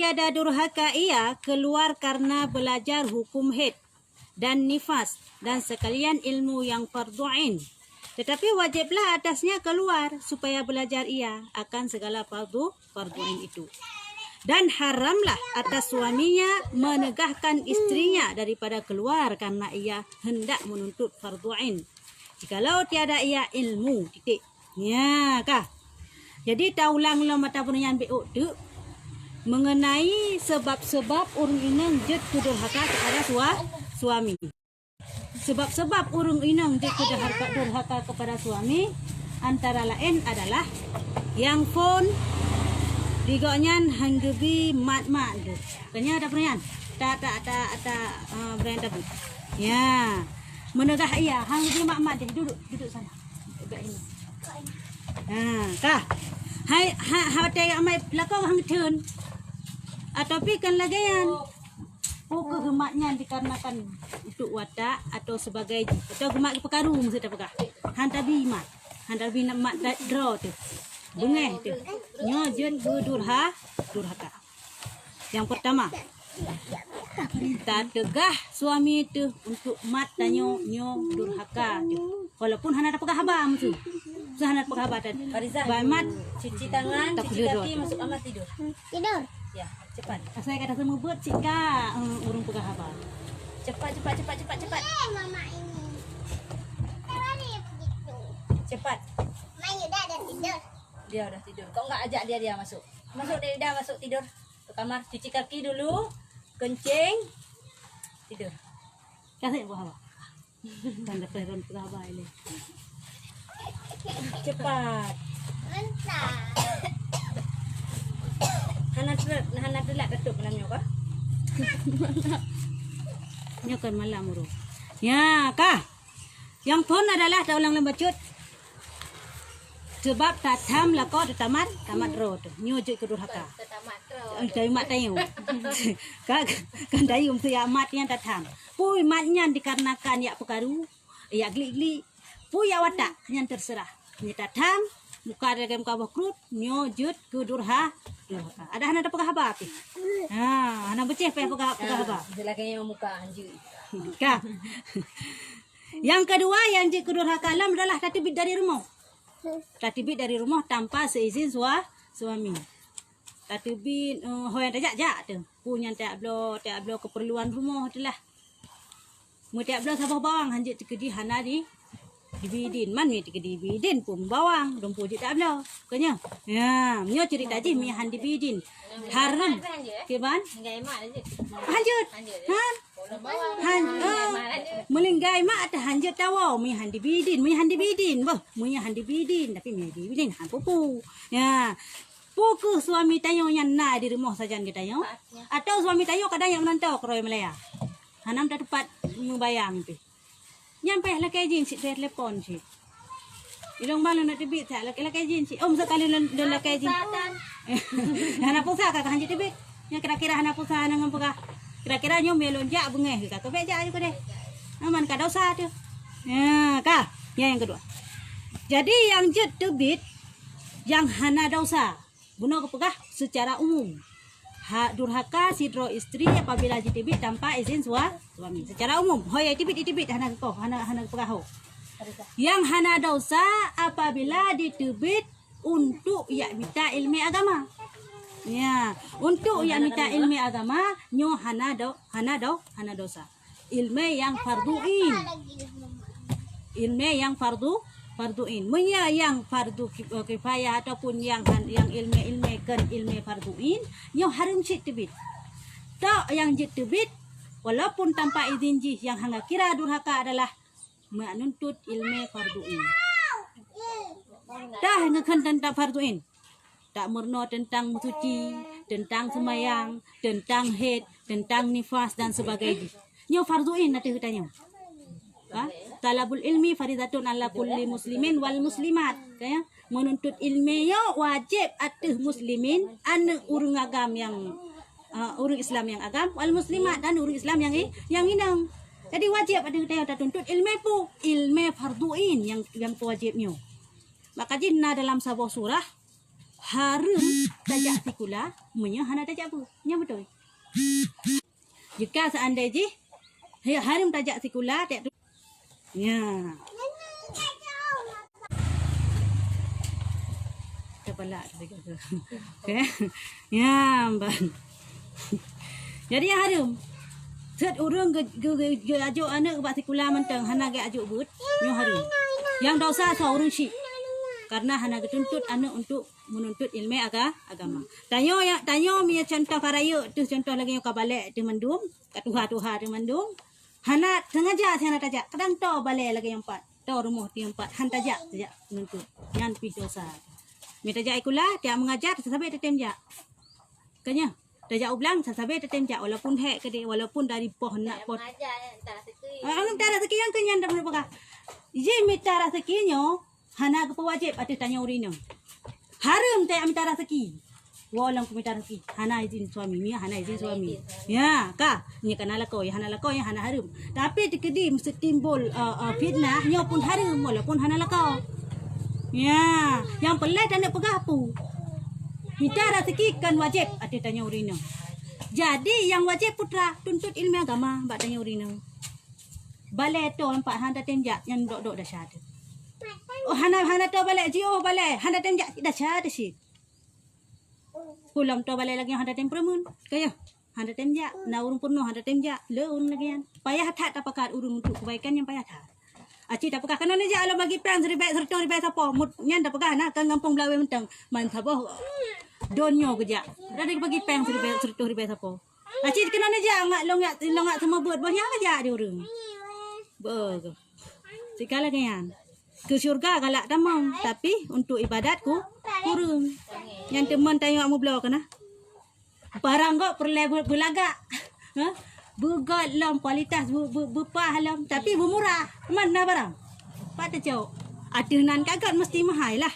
tiada durhaka ia keluar karena belajar hukum haid dan nifas dan sekalian ilmu yang fardu ain. Tetapi wajiblah atasnya keluar supaya belajar ia akan segala fardu ain itu. Dan haramlah atas suaminya menegahkan istrinya daripada keluar karena ia hendak menuntut fardu ain. Jikalau tiada ia ilmu, titik. Ya kah? Jadi taulang lo mata punyan BO tu mengenai sebab-sebab urung inang jet durhaka kepada suami. Sebab-sebab urung inang jet durhaka kepada suami antara lain adalah yang phone digonyan hanggebi mat-mat tu. Kanya ada pertanyaan? Tak berani tahu. Ya. Menegah ia hanggebi mat-mat dia duduk sana. Dekat ini. Kah? Hai tengok mai belakang hang turn. Ataupun kan lagayan. Kegemaknya dikarenakan untuk watak atau sebagai atau gemak pekaru mesti tak pekah. Hantabi mat draw tu. Bengeh tu. Nyo jen durhaka. Yang pertama, tak tegah suami itu untuk mat tanyo nyo durhaka tu. Walaupun hana ada pekah habam tu. Hana ada pekah habam. Fariza, mat cuci tangan, cuci kaki, masuk kamar tidur. Tidur. Ya, cepat. Saya kata semua buat cika urung pekah habam. Cepat. Mama ini. Kenapa dia begitu? Cepat. Mama udah ada tidur. Dia udah tidur. Kau enggak ajak dia masuk. Dia masuk tidur. Ke kamar, cuci kaki dulu. Kencing. Tidur. Kasih pekah habam. Tanda peron pekah habam ini. Cepat. Mentah. Hana telat ketuk malamnya kah? Nyo kan malam urung. Ya kah? Yang pun adalah taulang lembacut. Sebab tatam lako tamat road. Nyo je kedurhaka. Tamat terus. Dari mat tayo. Kan dayu mesti amat yang tatam. Pui matnya dikarenakan ya pekaru, ya gli-gli. Pui ya watak yang terserah. Ni tatam muka ada game kabah krut nyo je kedurhaka. Ada hana pekah haba api. Hana beceh pekah haba. Selaganya muka anjir. Kah? Yang kedua yang je kedurhaka alam adalah tatibit dari rumah. Tatibit dari rumah tanpa seizin suami. Tatibit hoyan tajak tu. Punya tak blo keperluan rumah tu lah. Mu tak blo sabah bawang hanjit tikedi hana di bidin man mi tikedi bidin pun bawang rumpu je tak blo. Kanya. Ya, nyo cerita je mi han di bidin. Haram. Keban? Enggak emak aja. Hanjut. Melinggai mak ada hanjut tawa mi handi bidin bah mi handi bidin tapi mi bidin han pupu ya puku suami tayo yang na di rumah saja kita yo atau suami tayo kadang yang menantau ke Roy Malaya hanam dah tepat membayang pi nyampe lah kejin si telepon si idong balu nak tibit tak lah kejin si sekali lah kejin hana pusa kakak hanjut tibit yang kira-kira hana pusa nang pegah kira-kira nyo melon jak bengeh ka beja aja deh. Aman ka dosa tu. Ya, kah? Ya yang kedua. Jadi yang jet tebit yang hana dosa. Bunuh kepegah secara umum. Durhaka sidro istri apabila ditibit tanpa izin suami. Secara umum. Hoy tibit hana kepegah ho. Yang hana dosa apabila ditibit untuk ya minta ilmu agama. Ya, untuk yang minta ilmu agama nyo hana dosa. Ilmu yang farduin. Ilmu yang farduin. Munya yang fardu kifayah ataupun yang ilmu kan ilmu farduin nyo harum cik tebit. Tak yang jit tebit walaupun tanpa izin jih yang hanga kira durhaka adalah menuntut ilmu farduin. Dah ngakan tentang farduin. Tak murno tentang suci, tentang semayang, tentang haid, tentang nifas dan sebagainya. Nyo farduin nanti katanya. Talabul ilmi faridatun ala kulli muslimin wal muslimat. Kaya menuntut ilmu yo wajib atas muslimin anu urang agam yang urang Islam yang agam wal muslimat dan urang Islam yang inang. Jadi wajib ada kita tuntut ilmu farduin yang wajibnya. Maka jinna dalam sebuah surah harum tajak sikula, munya hana tajak bu. Nya betul. Jika seandainya harum tajak sikula, tak tu. Ya. Kepala tu. Okey. Ya, bang. Jadi harum. Set urang ge ajuk anak ke sikula mentang hana ge ajuk but, nyo harum. Yang dosa seorang syik. Karena hana tuntut anak untuk menuntut ilmu agama. Tanyo mi contoh karaya tu contoh lagi yang kabalik tu mendum, kat tuha-tuha tu mendum. Hana sengaja hana tajak. Kadang to balik lagi yang empat. To rumah tu yang empat. Han tajak menuntut. Yang pi dosa. Mi tajak ikula dia mengajar sampai tetem jak. Kanya tajak ublang sampai tetem jak walaupun hek ke dia walaupun dari pohon nak pot. Mengajar tak sekali. Ang tara sekian kenyan dah berapa? Je mi tara sekianyo hana ke wajib ada tanya urina. Harum tak minta rezeki. Walang minta rezeki. Hana izin suami ni, hana izin suami. Ya, ka. Ni kana lako, ya hana lako, ya hana harum. Tapi dikedi mesti timbul fitnah, nyo pun harum walaupun hana lako. Ya, yang pelat anak pegapu. Minta rezeki kan wajib ada tanya urina. Jadi yang wajib putra tuntut ilmu agama, bak tanya urina. Balai tu nampak handa tenjak yang dok-dok dah syahadat. Oh hana to balik jio balik hana tem jak dah ada sih. Pulang to balik lagi hana tem permun. Kaya hana tem jak na urung penuh hana tem jak le urung lagi an. Payah tak pakat urung untuk kebaikan yang payah tak. Aci tak pakat kena jak ala bagi perang seribai serta ribai siapa mut nyan tak pakat nak kan kampung Belawe mentang man sabo. Donyo kejak. Dah bagi perang seribai serta ribai siapa. Aci kena jak ngak longak semua buat banyak aja dia urung. Ber. Sekala kan. Ke syurga galak tamang tapi untuk ibadatku kurang. Yang teman tanya kamu belau kena. Barang kok perlu berlagak. Ha? Begat lam kualitas berpah lam tapi bermurah. Mana barang? Pada jauh. Adunan kagak mesti mahal lah.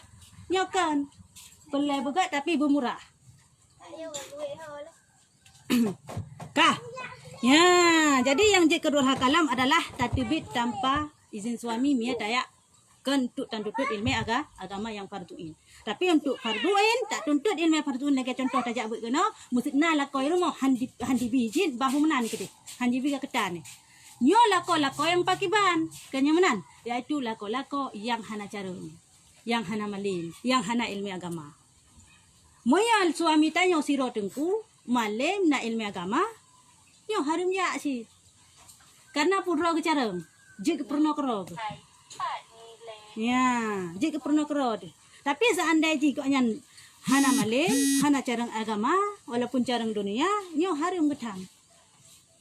Nyokan. Perlu begat tapi bermurah. Kah? Ya, jadi yang kedua kalam adalah tatbik tanpa izin suami mia tayak kan untuk tuntut ilmu agama yang farduin. Tapi untuk farduin tak tuntut ilmu farduin lagi contoh tajak buat kena musna lakoi rumah handi bijin bahu menan kita. Handi biga ketan ni. Nyo lako yang pakiban. Kanya menan iaitu lako yang hana cara yang hana malim, yang hana ilmu agama. Moya suami tanya siro tengku malim na ilmu agama. Nyo harum ya si. Karena pura ke cara. Jik pernah kerok. Ya, jika pernah kerod. Tapi seandainya jika nyan hana malim, hana carang agama, walaupun carang dunia, nyo harum ketam.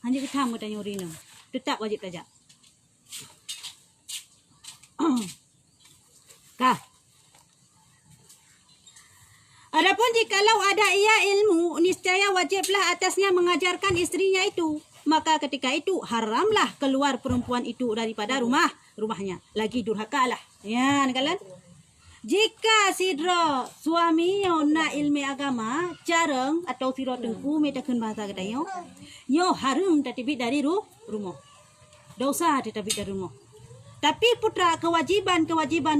Hanya ketam katanya urina. Tetap wajib tajak. Kah? Adapun jikalau ada ia ilmu, niscaya wajiblah atasnya mengajarkan istrinya itu. Maka ketika itu haramlah keluar perempuan itu daripada rumahnya. Lagi durhaka lah. Ya, kalian. Jika sidro suaminya nak ilmu agama, jarang atau sidro tengku metakun bahasa katanya, nyo harum tatibit dari rumah. Dosa tatibit dari rumah. Tapi putra kewajiban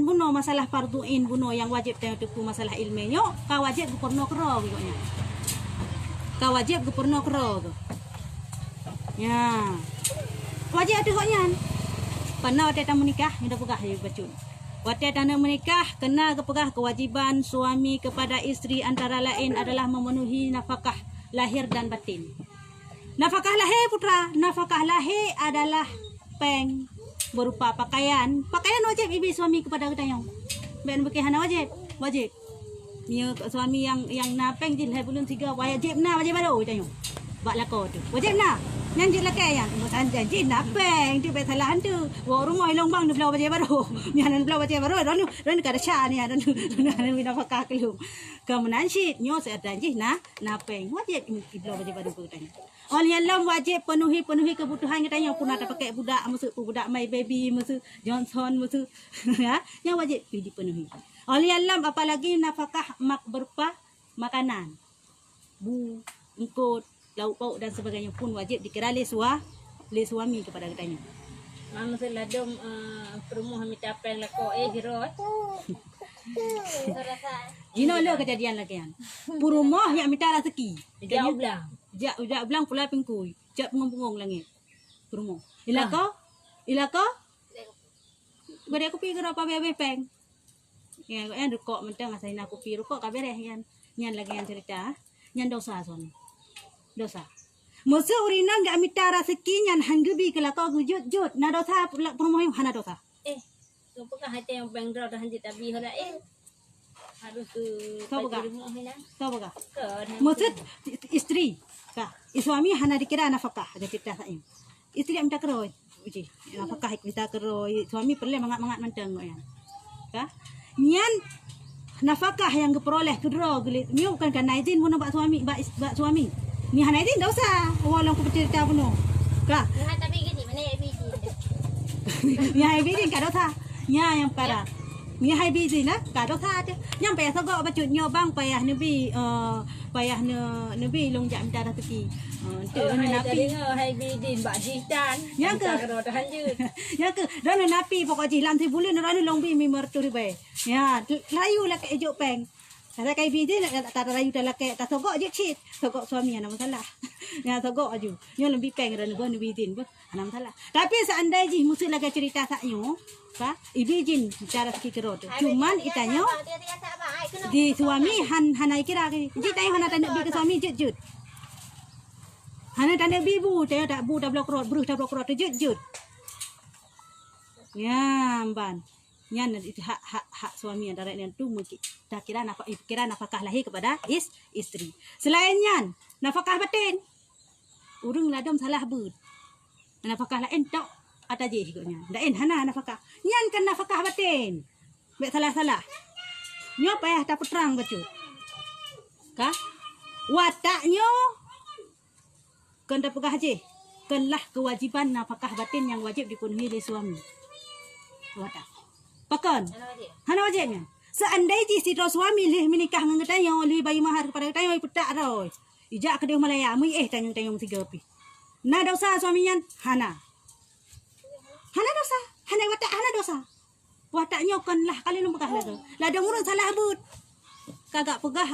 buno masalah farduin buno yang wajib tengku masalah ilmunya, kawajib gupurno kero gitunya. Kawajib gupurno kero. Ya. Wajib ada koknya. Pernah waktu kita menikah, kita pegah ya bacun. Waktu kita menikah, kena kepegah kewajiban suami kepada isteri antara lain adalah memenuhi nafkah lahir dan batin. Nafkah lahir putra, nafkah lahir adalah peng berupa pakaian. Pakaian wajib ibu suami kepada kita yang. Ben bekihana wajib. Ni suami yang napeng jin hai bulun 3 wajib baru tanya. Bak lako tu. Wajib na. Yang je lakai yang masan janji napeng tu besalah tu. Wa rumah ilong bang tu belau wajib baru. Ni hanan belau wajib baru ron kada sya ni hanan mina pakak lu. Kemudian syit nyo saya janji napeng wajib belau wajib baru tu tanya. Oleh Allah wajib penuhi kebutuhan kita yang pun ada pakai budak masuk budak my baby masuk Johnson masuk ya yang wajib dipenuhi. Oleh Allah apalagi nafkah berupa makanan. Engkut lauk pauk dan sebagainya pun wajib dikira oleh suami kepada katanya. Mama seladom perumah minta apa yang lako hiro. Jino lo kejadian lagi kan. Purumah yang minta rezeki. Jauh belang. Jak bilang pula pengkui. Jak pengong langit. Purumah. Ilaka? Bade aku pi kerapa be peng. Ya, kan rukok mentang asain aku pi rukok ka bereh kan. Nyan lagi yang cerita. Nyan dosa suami. Dosa. Musuh urina enggak minta rezeki nyan hanggebi kelaka gujut-jut. Na dosa purumah yang hana dosa. Kau hati yang bengdra dah hanjit tapi hala harus tu Tahu bagi tak? rumah hina. Tahu ka? Ke Maksud isteri ka. Suami hana dikira nafkah ada cerita saya. Isteri minta keroi. Uji, nafkah kita keroi. Suami perlu mangat-mangat mentang ya. Ka? Nyan nafkah yang diperoleh kedua gelit. Ni bukan kan izin mun bak suami, bak suami. Ni hana izin dak usah. Walau aku cerita penuh. Ka? Nah, tapi gini mana ya biji? Ya izin ka dosa. Nya yang para. Ni hai bi gì đó cả đó tha chứ nhưng bây giờ gọi baju nyo bang payah nabi payah nabi long jam darah teki tu ni nabi hai bi din bak jitan. Yang ke? Kalau dah hanjit. ya ke dan nabi pokok jilam ti bulan ran long bi mi mertu ribe ya layu lah ke ejuk peng kata kai bi din tak layu dah ke tak sogok je cit sogok suami ana masalah ya sogok aju nyo lebih peng ran bon bi din bu ana masalah tapi seandainya musuh lagi cerita saknyo ka ibijin cara siki kerot cuman itanyo di suami hanai kira ke ji tayo hana tanda bi ke suami jut hana tanda bi bu tayo tak bu dah blok rot bruh dah blok rot jut ya ban nyan itu hak suami antara yang tu mungkin tak kira nafkah lahir kepada isteri selain nyan nafkah batin urang ladom salah bud nafkah lain tak ada je higupnya. Dain hana nafkah. Nyan kan nafkah batin. Bek salah-salah. Nyo payah tak terang betul. Ka? Wataknyo kan tak pegah je. Kanlah kewajiban nafkah batin yang wajib dipenuhi oleh suami. Watak. Pakan. Hana wajibnya. Seandainya si suami leh menikah dengan tayo leh bayi mahar kepada tayo petak roy. Ijak ke dia Malaya mui tayong tiga pi. Na dosa suami nyan hana. Hana dosa, hana watak hana dosa. Wataknya kan lah kali lu pegah lah tu. Lah dong urang salah abut. Kagak pegah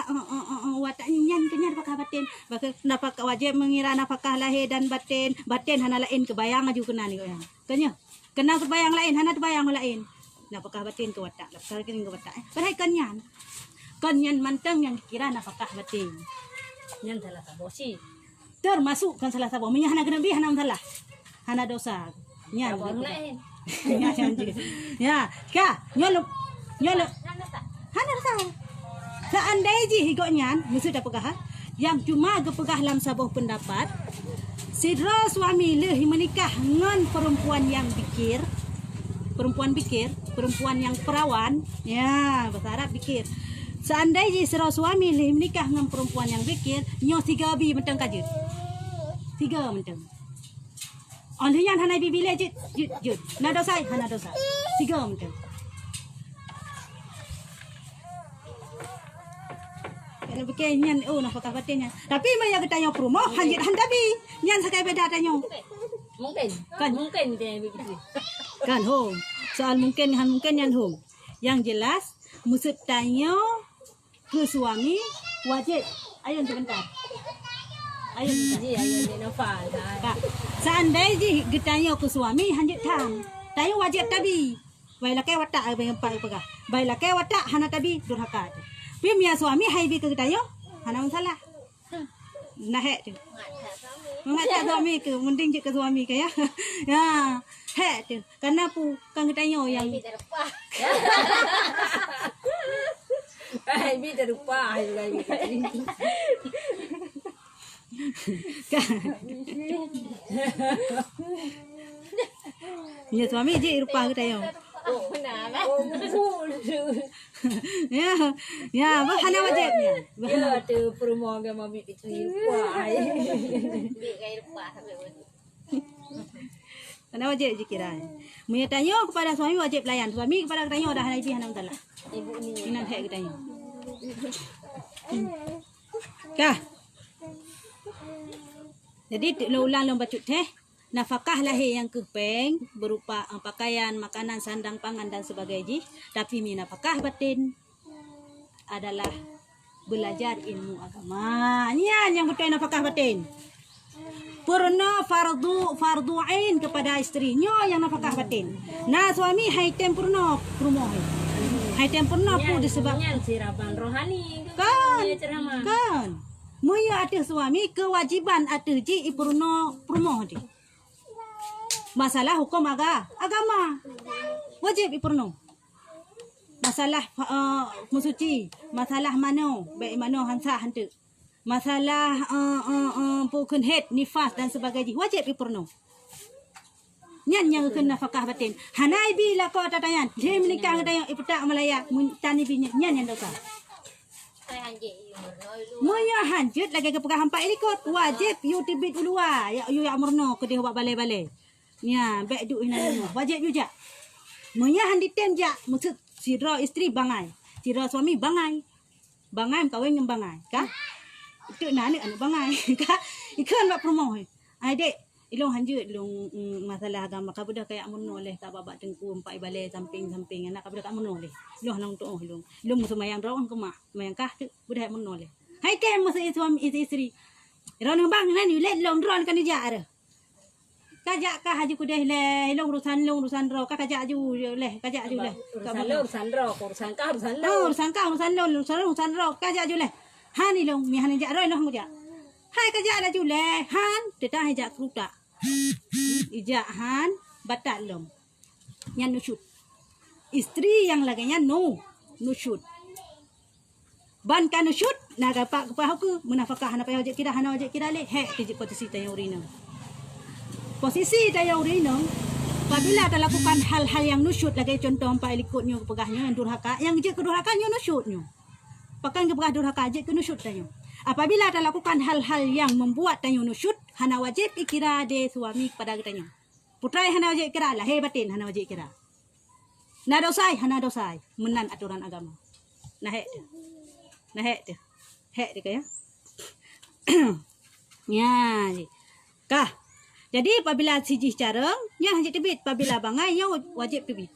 wataknya nyan kenyan pakah batin. Baka nafkah wajib mengira nafkah lahir dan batin. Batin hana lain kebayang aju kena ni koyan. Kenya. Kena kebayang lain, hana kebayang lain. Nafkah batin ke watak, nafkah batin ke watak. Padahal kenyan. Kenyan manteng yang dikira nafkah batin. Nyan salah sabosi. Termasuk kan salah sabo. Hana kena bi hana salah. Hana dosa. Nya Abang lain. ya janji ya ka nyolo hana dosa seandainya higoknya musuh dah pegah yang cuma gepegah dalam sebuah pendapat sidra suami leh menikah dengan perempuan yang bikir perempuan yang perawan ya bahasa Arab bikir seandainya sidra suami leh menikah dengan perempuan yang bikir nyo 3 bi mentang kajut 3 mentang oleh yang hana bibile jut na dosa hana dosa 3 mentang kalau bikin nyan nafkah batinnya tapi maya kita yang promo hanjit handabi nyan sakai beda tanyo Mungkin. Dia begitu. kan home soal mungkin nyan home yang jelas musut tanyo ke suami wajib ayo sebentar ayo Jadi ayah dia nafal. Kak, seandainya getanya ke suami hanjut tam, tayo wajib tabi. Baiklah ke watak apa pegah. Baiklah ke watak hana tabi durhaka. Pi mia suami hai bi ke getayo, hana masalah. Nah tu. Mengatak suami ke mending je ke suami ke ya. Ya, tu. Karena pu kan getayo yang Hai bi terlupa hai lagi. Ya suami je rupa getayo. Oh, benar lah. Oh, betul. Ya, hana wajibnya. Ya, tu perumah agama bi itu lupa. Bi kai rupa sampai Hana wajib je kira. Munya tanya kepada suami wajib layan. Suami kepada tanya dah hana ibi hana masalah. Ibu ni. Inan hak tanya. Kah? Jadi lo ulang bacut teh. nafkah lahir yang kepeng berupa pakaian, makanan, sandang, pangan dan sebagainya. Tapi mi nafkah batin adalah belajar ilmu agama. Nian yang betul nafkah batin. Purna fardu ain kepada istrinya yang nafkah batin. Nah suami haitem purna rumah. Haitem purna pun disebab Nyan siraban rohani. kan. Dia ceramah. Kan. Moya ada suami kewajiban ada ji purna rumah dia. Masalah hukum agama. Wajib purna. Masalah musuci, masalah mano, baik mano hansa hantu. Masalah pukun head, nifas dan sebagainya. Wajib purna. Nyan yang kena nafkah batin. Hanai bila kau tatayan, dia menikah dengan yang iputak Malaya, tani binya nyan yang dosa. Saya hanjit Moya hanjut lagi ke pegah hampa ikut. Wajib you tibit ulua, ya you amurno ke dia buat balai-balai. Nya, baik duk ina wajib juga. Moya handitem ja, maksud sira isteri bangai, sira suami bangai. Bangai kawin dengan bangai, ka? Itu anak bangai, ka? Ikan bak promo. Ai dek, ilong hanjut ilong masalah agama ka budak kayak amun oleh ka babak tengku empat balai samping-samping anak ka budak amun oleh. Ilong nang tu ilong. Ilong semayang rawang ke mak, semayang kah tu budak amun oleh. Hai tem masa suami isteri. Ron bang nan you let long ron kan dia ada. Kajak kah haji kudah leh long urusan ro kah kajak ju leh kajak ju leh Urusan ro, urusan lo. urusan ro kajak ju leh han ni long mi han jak ro long kajak hai kajak la ju leh han tetah jak kruta ijak han batat long nyan nusyut istri yang laganya nusyut ban kan nusyut naga pak aku menafkah hana payah wajib kira le he tiji posisi tayang urina. Posisi daya urinong, apabila ada lakukan hal-hal yang nusyut lagi contoh empat ikutnya pegahnya yang durhaka, yang je kedurhakannya nusyutnya. Pakan kepegah durhaka je ke nusyut tanya. Apabila ada lakukan hal-hal yang membuat tanya nusyut, hana wajib ikira de suami kepada tanya. Putra hana wajib kira lah, batin hana wajib kira. Na dosai hana dosai, menan aturan agama. Nah hek tu, kaya. Ya, kah. Jadi apabila siji careng, yang hanya tebit. Apabila bangai, yang wajib tebit.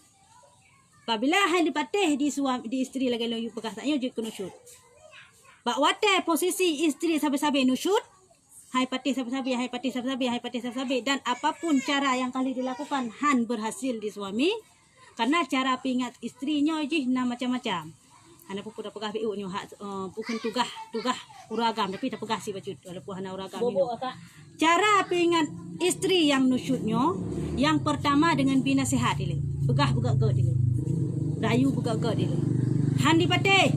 Apabila hanya dipatih di suami, di isteri lagi lalu perkataannya wajib kena syut. Bak wate posisi isteri sabi-sabi nusyut, hai patih sabi-sabi, dan apapun cara yang kali dilakukan, han berhasil di suami, karena cara pingat istrinya je na macam-macam. Hana pun dah pegah biu nyo bukan tugah uragam tapi dah pegah si bacut walaupun hana uragam Bobo akak. Cara pingat istri yang nusyutnya yang pertama dengan binasihat dia. Pegah buka gad dia. Rayu buka gad dia. Han dipatih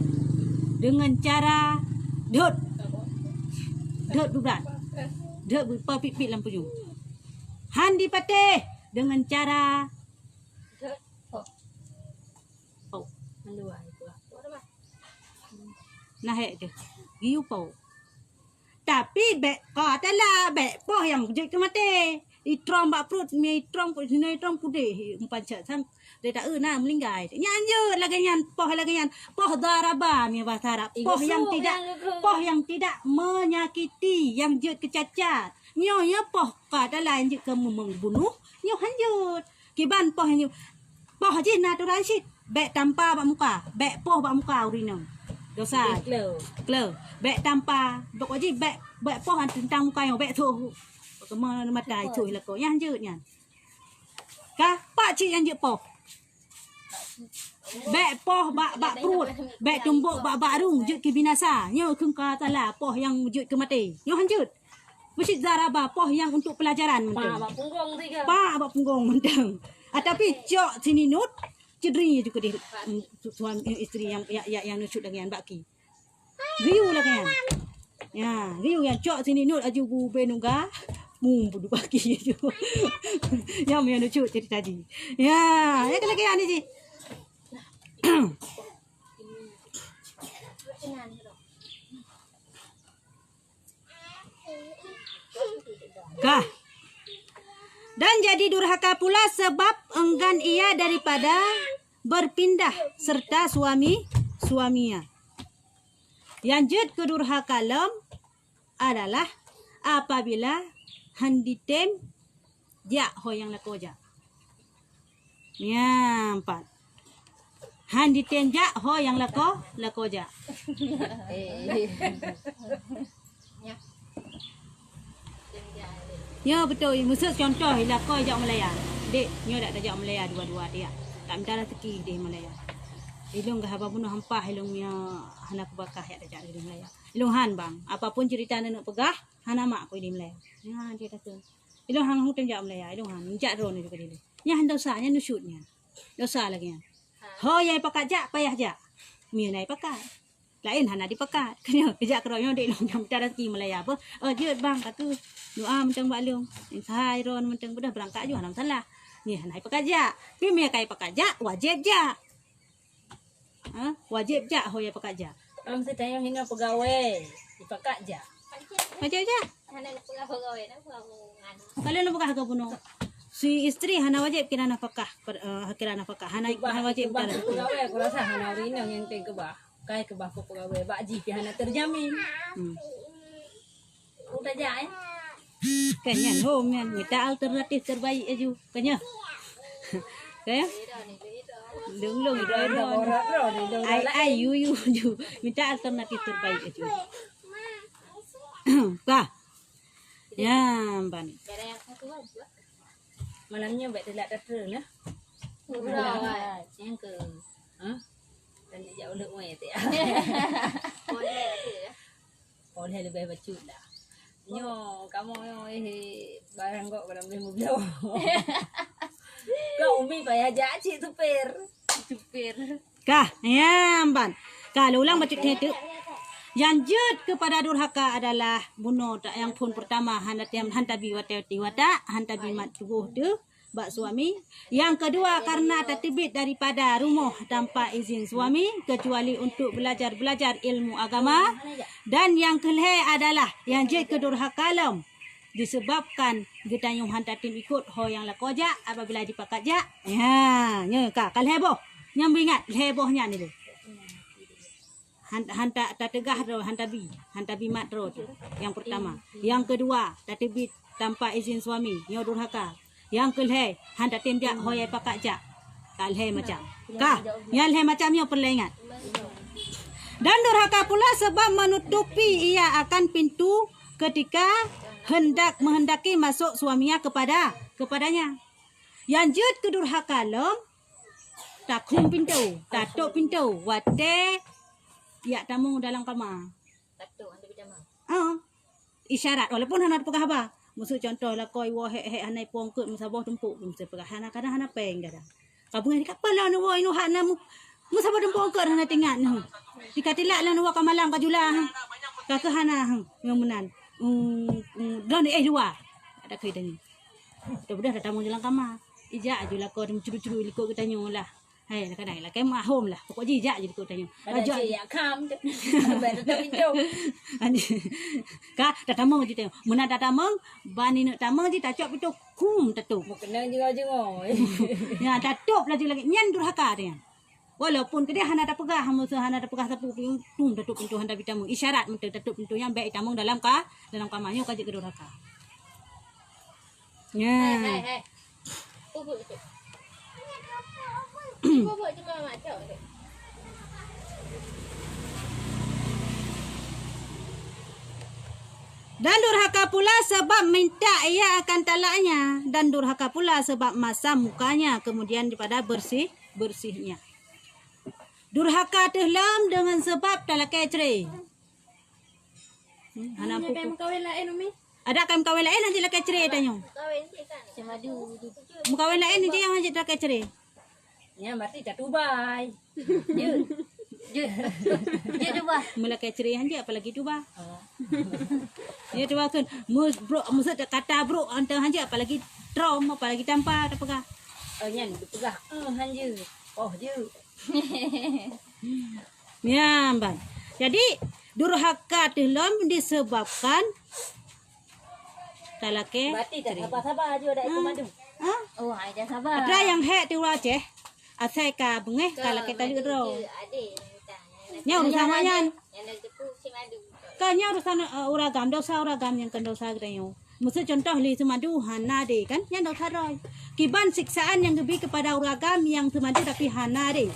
dengan cara dot berat. Dot pipit lampu ju. Han dipatih dengan cara Menduai itu. nah je. Giu pau. Tapi bek katalah bek poh yang je ke mati. Itrom bak perut mi itrom ku sini itrom putih empat sang dia tak na melinggai. Nyanjut lagi nyan poh daraba mi bahasa Arab. Poh yang tidak menyakiti, yang je kecacat. Nyo ya poh katalah je ke membunuh, nyo hanjut. Kiban poh nyo. Poh je natural shit. Bek tanpa bak muka, bek poh bak muka urina. Dosa. Klo. Bek tanpa, dok wajib bek poh tentang muka yang bek tu. Kemana matai cuy lah kau yang je nyan. Kah pak cik yang je poh. Bek poh bak perut, bek tumbuk bak arung je ke binasa. Nyo keng katalah poh yang je ke mati. Nyo hanjut. Mesti zaraba poh yang untuk pelajaran mentang. Pak bak punggung mentang. Tapi cok sini nut cedri juga dia suami isteri yang nusyut dengan baki. Riu lah kan. Ya, riu yang cok sini nut aju bu benungga budu baki tu. Yang nusyut jadi tadi. Ya, ya lagi ani ji. Kah. Dan jadi durhaka pula sebab enggan ia daripada berpindah serta suaminya. Yang jud kedurhaka lem adalah apabila handitem ja ho yang lako ja. Ya, 4. Han diten ja ho yang lako ja. Ya betul, maksud contoh lako ja Malaya. Dek, nyo dak ja Malaya dua-dua dia. Tak minta rezeki dia Malaya. Ilung gah apa bunuh hampah ilung nya hana kebakah ya dak di Malaya. Ilung han bang, apapun cerita nak pegah, hana mak ko di Malaya. Ya dia kata. Ilung hang hutan ja Malaya, ilung han jak ron juga dia. Nya han dosa nya nusutnya. Dosa lagi nya. Ho yai pakat ja payah ja. Mi nai pakat. Lain hana dipakat. Kena kejak keroyo dek long jam cara ki Malaya apa. Jeut bang kata doa mentang bak leung. Sai ron mentang bedah berangkat ju hana salah. Ni hana pakat ja. Pi mi kai pakat ja wajib ja. Wajib ja ho yai pakat ja. Mesti tanya hingga pegawai dipakat je. Wajib ja. Hana nak pegawai nak pengan. Kalau nak pakat ke puno. Si isteri hana wajib kira nafkah kira nafkah hana wajib bah kira. pegawai aku rasa hana hari yang ke bah. Kai ke bah pegawai bak ji pi hana terjamin. Udah ja Kanyan home yan, minta alternatif terbaik aja, kanya. Kaya? Lung ai you minta alternatif terbaik aja. Kah? Ya, ban. Ada yang satu aja. Malamnya baik telak kata nah. Yang ke. Dan dia udah uai tu ya. Boleh lebih bacut dah. Nyo kamu barang kok dalam mobil. Kau umi payah jadi supir. Kah? Ya, ban. Kalau ulang bacut itu. Yang jut kepada durhaka adalah bunuh tak yang pun pertama hantabi wata hantabi mat tubuh tu bak suami. Yang kedua karena tertibit daripada rumah tanpa izin suami kecuali untuk belajar ilmu agama. Dan yang kelih adalah yang jut ke durhaka lam disebabkan getanyung hantatin ikut ho yang lakoja apabila dipakat ja. Ya, nya ka kalih boh. Nyam ingat hebohnya ni tu. Hanta tak tegah ro hantabi mat ro tu yang pertama. Yang kedua tertibit tanpa izin suami nyo durhaka. Yang kelih hanta tindak hoyai pakat ja kalih macam kah yang leh macam nyo perlu ingat. Dan durhaka pula sebab menutupi ia akan pintu ketika menghendaki masuk suaminya kepadanya. Yang jut kedurhaka lom takum pintu tatuk pintu wate ya tamu dalam kamar. Satu anda berjamaah. Isyarat walaupun hana pegah ba. Maksud contoh lah koi wo he hanai pongkut musabah tumpuk mesti pegah hana kadang hana peng dah. Kabung ni kapal lah nu wo inu hak na musabah tumpuk ke hana tingat nu. Dikatilak lah nu wa kamalang kajula. Ka hana yang menan. Don dua. Ada kai tanya. Dah tamu dalam kamar. Ija ajulah kau curu-curu likut ke tanya lah. Hai lah kadang lah kemah home lah. Pokok jijak je kau tanya. Ajak ya kam. Baru tak pintu. Ka datamang je tanya. Muna datamang bani nak tamang je tak cop pintu kum tutup. Kena jengau-jengau. Ya tutup lagi nyan durhaka dia. Walaupun dia hana ada pegah hana ada pegah sapu tum tutup pintu handa bitamang. Isyarat menteu tutup pintu yang baik tamang dalam kamarnya kaje durhaka. Ya. Hai. Bubuk tu. Bubuk cuma macam tu. Dan durhaka pula sebab minta ia akan talaknya. Dan durhaka pula sebab masam mukanya kemudian daripada bersihnya. Durhaka tehlam dengan sebab talak cerai. Hana Ada kawin lain umi. ada kan kawin lain nanti laki cerai tanya. Kawin sih kan. Cuma du. Kawin lain nanti yang hanya laki cerai. Ya berarti tak Dubai. Dia dua. Mula laki cerai hanya apalagi tu bah. Ya tu kan bro maksud kata bro antara hanya apalagi trom apalagi tanpa apa kah. Nyan pegah. Hanja. Oh je. Ya, bang. Jadi durhaka tehlam disebabkan talake. Berarti tak sabar-sabar je ada komando. Oh, ada sabar. Ada yang hek tu aje. Asai ka bengeh talake tali ro. Adik. Nya urusan manyan. Yang nak tepuk si madu. Makanya urusan uragam dosa uragam yang dosa gitu. Maksud contoh li semadu hana de kan yang dosa roy. Kiban siksaan yang gebi kepada uragam yang semadu tapi hana de.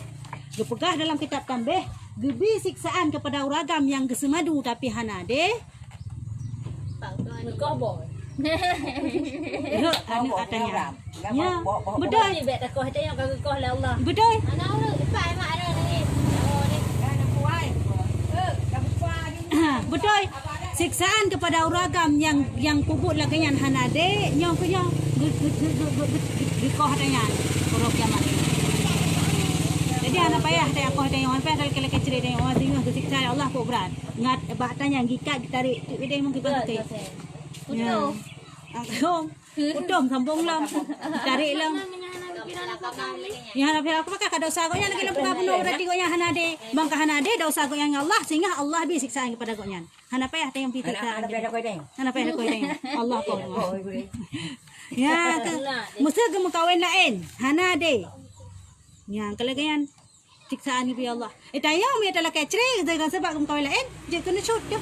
Gepegah dalam kitab tambah gebi siksaan kepada uragam yang gesemadu tapi hana de. Mekah boy. Anu katanya. Ya, betul. Ni bet takoh tayang kau lah Allah. Betul. Anak lu lepas mak ada ni. Oh ni. Betul. Siksaan kepada uragam yang kubut laganyan hanade nyong punya dikoh dengan korok kiamat. Jadi anak payah tayang koh tayang orang payah kalau kecil tayang orang tengok siksa Allah kok berat. Ngat batanya gikat ditarik dia mungkin pakai. Utuh. Utum sambung lam. Tarik lam. Ya Nabi aku pakai dosa kau yang lagi lemah penuh berarti kau yang hanade. Bangka hanade dosa kau yang Allah sehingga Allah bi siksaan kepada kau yang. Hana payah tayang pita. Hana payah kau tayang. Allah kau. Ya, mesti kamu kawin lain. Hanade. Ya, kalau kalian siksaan bi Allah. Tayang mi adalah kecre dengan sebab kamu kawin lain, jadi kena shoot dah.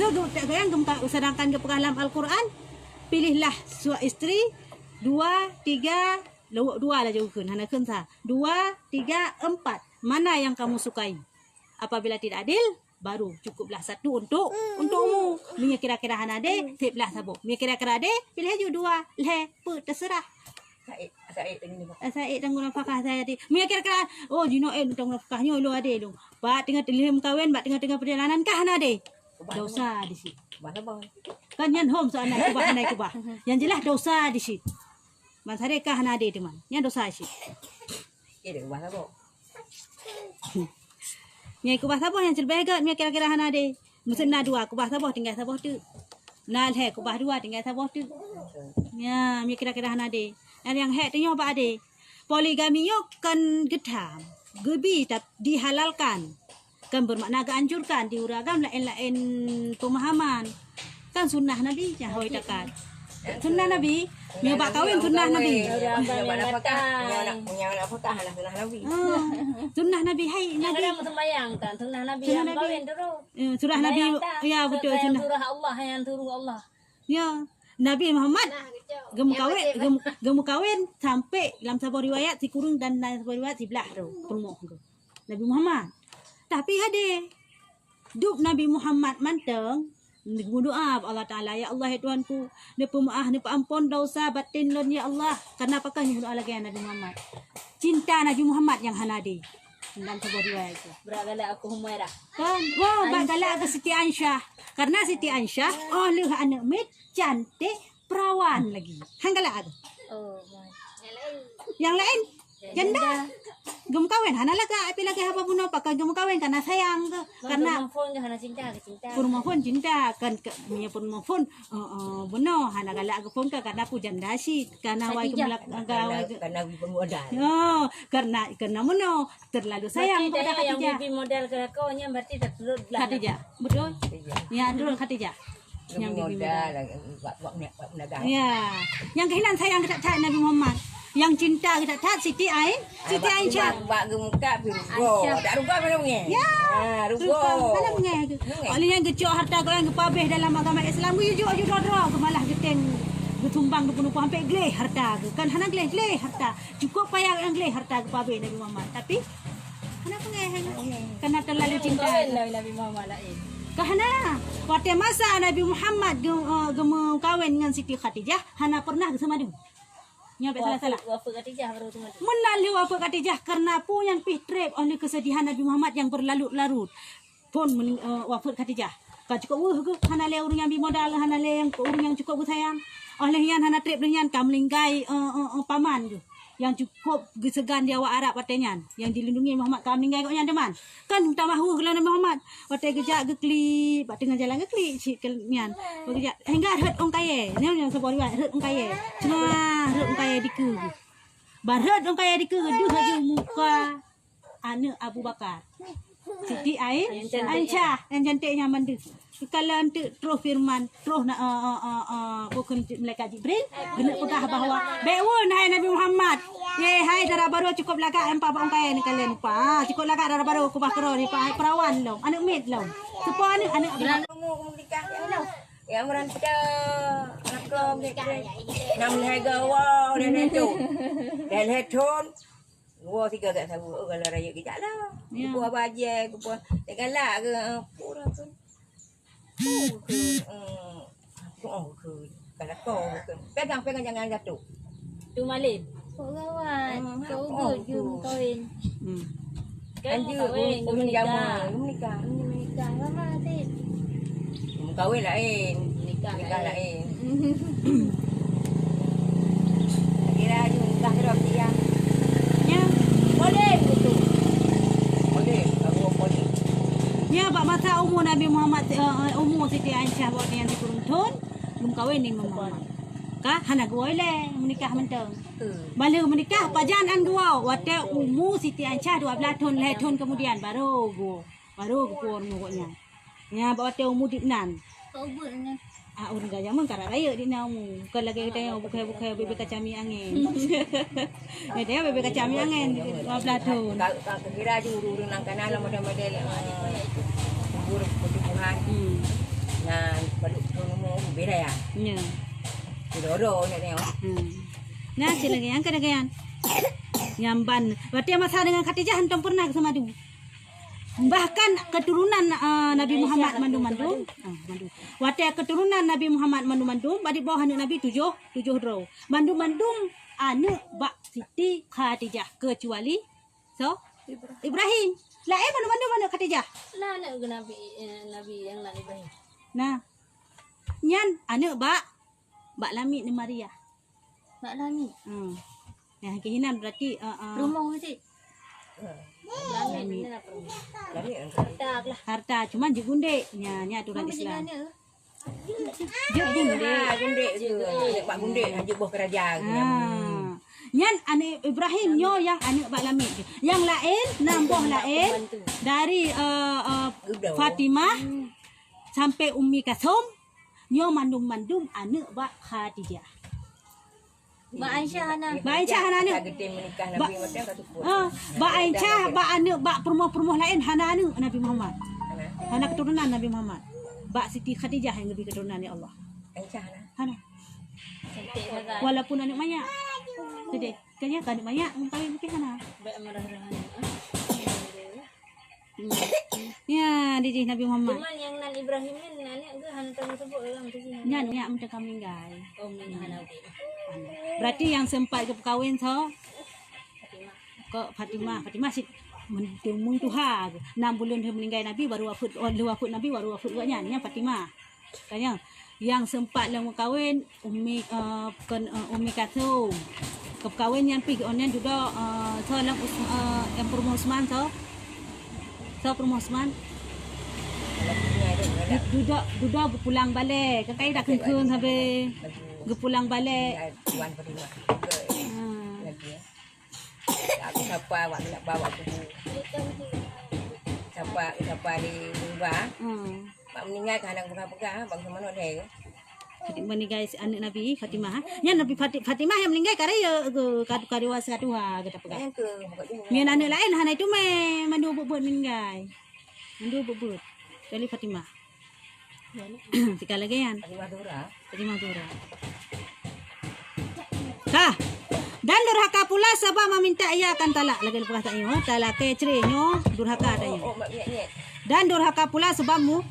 So, kalian kamu sedangkan ke dalam Al-Quran, pilihlah isteri 2, 3 dua lah jauhkan, hana kensa 2, 3, 4 mana yang kamu sukai. Apabila tidak adil, baru cukuplah satu untukmu. Punya kira-kira hana de, tiplah sabuk. Punya kira-kira de, pilih aja 2, leh, terserah. Saya tanggung nafkah saya di. Punya kira-kira, oh jino tanggung nafkahnya lu ade lu. Ba tengah telihim kawin, ba tengah perjalanan kah hana de. Dosa di situ. Kan yan home soal naik kubah naik kubah. Yang jelas dosa di situ. Man sare kah hana de teman. Yang dosa di situ. Nyai kubah sabah yang cerbegat mi kira-kira hana de. Musim na 2 kubah sabah tinggal sabah tu. Nal he kubah 2 tinggal sabah tu. Ya, mi kira-kira hana de. Dan yang he tengok apa ade. Poligami yo kan gedam. Gebi tak dihalalkan. Kan bermakna keanjurkan di uragam lain-lain pemahaman. Kan sunnah Nabi yang hoi takat. Sunnah Nabi, nyoba kawin sunnah Nabi. Sunnah Nabi hai Nabi. Ada sembahyang kan sunnah Nabi yang kawin dulu. Surah Nabi ya betul sunnah. Surah Allah yang turun Allah. Ya, Nabi Muhammad gemu kawin sampai dalam sebuah riwayat si kurung dan dalam sebuah riwayat si belah tu permoh tu. Nabi Muhammad. Tapi ada duk Nabi Muhammad manteng berdoa Allah Taala, ya Allah ya Tuhanku, ni pemaaf ni ampun dosa batin lon ya Allah. Kenapa kan doa lagi Nabi Muhammad? Cinta Nabi Muhammad yang hanadi. Dalam sebuah riwayat itu. Beragala aku Humairah. Kan? Wah, bagala ke Siti Aisyah. Karena Siti Aisyah oleh anak mit cantik perawan lagi. Hanggala ada. Oh, Yang lain janda. Gem kawin hanalah ka api lagi apa pun apa kan gem kawin karena sayang ke karena phone ke hana cinta ke cinta. Purma phone cinta kan punya purma phone benar hana galak ke phone ka karena pu janda sih karena wai kemelak gawai karena bermodal. oh karena mono terlalu sayang Berarti kepada yang Khadijah. bibi model ke kau nya berarti terturut lah. Khadijah betul ya dulu Khadijah yang bibi Bermodal, modal. buat dagang. Ya yang kehilangan sayang kita Nabi Muhammad. Yang cinta kita tat Siti Aisyah. Buat gemuka rugo. Tak rugo mana punya? Ya. Rugo. Mana mengai. Oleh yang gecok harta kau yang kepabeh dalam agama Islam you dodro ke malah geteng getumbang 20 sampai gleh harta ke. Kan hana gleh harta. Cukup payah yang gleh harta kepabeh Nabi Muhammad. Tapi hana mengai. Karena terlalu cinta. Nabi Muhammad lain. Kahana pada masa Nabi Muhammad gemu kawin dengan Siti Khadijah hana pernah semadu. Nyampe salah-salah. Wafat Khadijah baru tu. Melalui wafat Khadijah karena pun yang pitrep oleh kesedihan Nabi Muhammad yang berlarut-larut. Pun wafat Khadijah. Kan cukup ke hana le urang yang bimodal hana le yang urang yang cukup sayang. Oleh yang hana trip dengan kam lingkai paman tu. Yang cukup gesegan dia awak Arab patenya yang dilindungi Muhammad kam lingkai kok yang deman. Kan tamahu kelan Nabi Muhammad. Patai gejak gekli, pat tengah jalan gekli si kelnian. Gejak hingga heret ong kaye. Ni yang sebuah riwayat heret ong kaye. Cuma heret ong kaye diku. Bar heret ong kaye diku duh aja muka anak Abu Bakar. Siti Aisyah yang cantiknya mandu. Kalau nanti terus firman, terus nak bukan malaikat Jibril, kena pegah bahawa beun hai Nabi Muhammad. Ye hai darah baru cukup lagak empat bang kai ni kalian lupa. Cukup lagak darah baru ku bakro ni pak perawan lo. Anak med lo. Supaya anak Nikah yang meran kita anak kom nam harga wow dan itu dan headphone gua tiga kat sabu kalau raya kita lah gua baje gua tegala ke pura tu kalau kau pegang jangan jatuh Tu malin. Kau kawan. Kau urut je kahwin. Anjir menikah Menikah lama Atik. kahwin lain Nikah lain kira nikah terus dia nya boleh betul boleh kamu boleh nya bak masa umur Nabi Muhammad umur Siti Aisyah buat yang dikurun belum kahwin ni Muhammad. Kah hana gua le menikah mentang. Bala menikah pajangan gua waktu umur Siti Aisyah 12 tahun tahun kemudian baru gua pokoknya. Nya waktu umur dipnan. Kau urut ni. Urang gaya mun kara raya di namu. Kalau lagi kita bukai bebek kacami angin. Dia bebek kacami angin 12 tahun. Kalau kira urun nang kanan model-model buruk pertumbuhan. Nah, baru umur beda ya. Nya. Doro ni tengok. Nah, silagi yang kadang nyamban. Waktu masa dengan Khadijah hentam pernah sama tu. Bahkan keturunan Nabi Muhammad mandum. Waktu keturunan Nabi Muhammad mandum, badi bawah anak Nabi 7 row. Mandum anak bak Siti Khadijah kecuali Ibrahim. Lah mandum anak Khadijah. Lah anak ke Nabi yang nak Ibrahim. Nah. Nyan anak bak Lamit ni Maria. Mak Lami. Yang kehinan berarti Rumah Atik. Lamit ni lah perlu. Lamit Tak lah. harta cuman je gundik nya aturan Kau Islam. mana? Je gundik. gundik ke. Pak gundik hanya buah kerajaan. Nyan anak Ibrahim nyo yang anak bak Lamit. Yang lain nambah lain dari Fatimah sampai Ummi Kasum nyo mandum anak bak Khadijah. Mak Aisyah anak. Bak Aisyah anak. Gedeng menikah Nabi macam kata pun. Bak Aisyah bak anak bak perempuan lain hana anak Nabi Muhammad. Hana keturunan Nabi Muhammad. Bak Siti Khadijah yang lebih keturunan ni Allah. Aisyah lah. Hana. Cantik sangat. Walaupun anak banyak. Sedih. Kanya kan anak banyak kahwin mungkin hana. Baik marah-marah. Ya, didi Nabi Muhammad. Cuman yang nan Ibrahim ni anak ke hana tahu sebut orang tu sini. Nyan macam kami guys. Oh ni hana okey. Berarti yang sempat ke perkahwin kok Fatimah sih mendemung Tuhan 6 bulan dia meninggal Nabi baru wafat Nabi baru wafat juga yang Fatimah. Kanya yang sempat lang kahwin Ummi Kasum. Ke perkahwin yang pergi online juga lang yang Perempuan Osman Perempuan Osman. Duda berpulang balik. Kakak dah keun sampai berpulang balik. Tuan Fatimah. Lagi ya. Aku siapa awak nak bawa kubu. Siapa di rumah. Mak meninggal kan anak pegang-pegang bangsa mana dia. Meninggal anak Nabi Fatimah. Yang Nabi Fatimah yang meninggal karya kadu kata pegang. Yang ke Mian anak lain hana itu mandu bubut meninggal. Mandu bubut. Kali Fatimah. Sekali lagi kan. Fatimah Dura. Kah. Dan durhaka pula sebab meminta ia akan talak lagi lepas tak iyo talak kecerinyo durhaka ada iyo. Dan durhaka pula sebabmu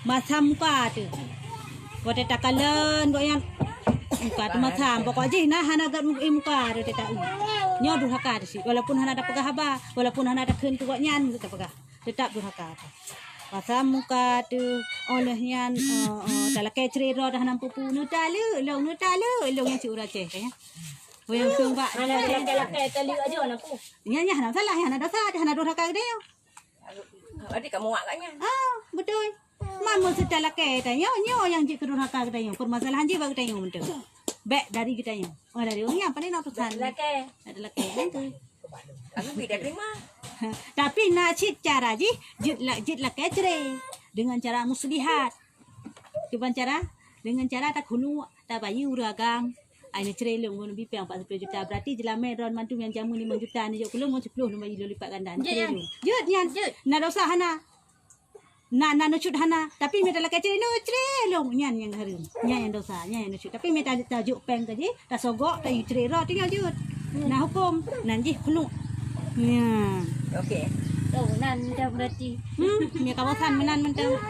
masam muka tu. Kau tak kalen kau yang muka tu masam pokok je nah hana gat muka tu tak. Nyo durhaka tu sih walaupun hana ada pegah haba walaupun hana ada keun tu nyan tetap pegah tetap durhaka tu. Masam muka tu olehnya talak keceriro dah nampu nu talu long yang si urace kayaknya. Yang sumba Ada lelaki tali aja anakku. nya hana salah hana dosa hana durhaka dia. Adik kamu wak katnya. Betul. Mama sudah laki tanya nyo yang jik durhaka kita permasalahan je bagi tanya betul. Baik dari kita dari orang yang paling nak pesan. Lelaki. Ada laki kan tu. Aku tidak terima. Tapi nak cik cara je, jitlah kecere dengan cara muslihat. Cuba cara dengan cara tak hulu tak bayu ragang. Aina cerai long mun bipang 40 juta berarti jelame ron mantu yang jamu 5 juta ni jok kulung 10 nombor lipat ganda. Jut nyan. Nak dosa hana. Nak nucut hana tapi me dalam kecil no cerai long nyan yang harum. Nyan yang dosa, nyan yang nucut. Tapi me tak tajuk peng ke je, tak sogok tak cerai ro tinggal jut. Nah hukum nanti kulung. Ya. Okey. Oh, nan dah berarti. Ni kawasan menan mentang.